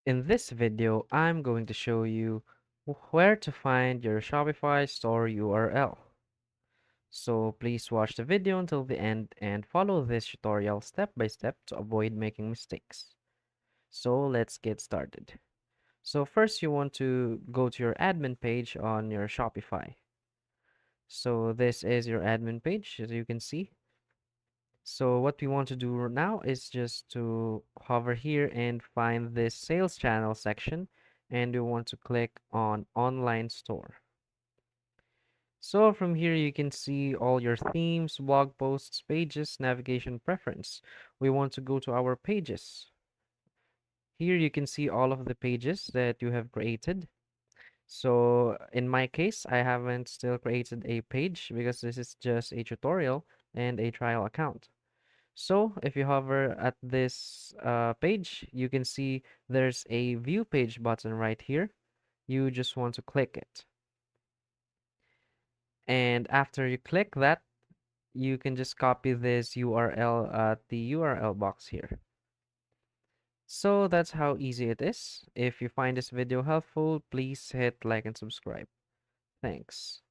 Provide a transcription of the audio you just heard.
In this video, I'm going to show you where to find your Shopify store URL. So please watch the video until the end and follow this tutorial step by step to avoid making mistakes. So let's get started. So first you want to go to your admin page on your Shopify. So this is your admin page, as you can see. So what we want to do now is just to hover here and find this sales channel section, and we want to click on online store. So from here you can see all your themes, blog posts, pages, navigation preference. We want to go to our pages. Here you can see all of the pages that you have created. So in my case, I haven't still created a page because this is just a tutorial and a trial account. So if you hover at this page, you can see there's a view page button right here. You just want to click it. And after you click that, you can just copy this URL at the URL box here. So that's how easy it is. If you find this video helpful, please hit like and subscribe. Thanks.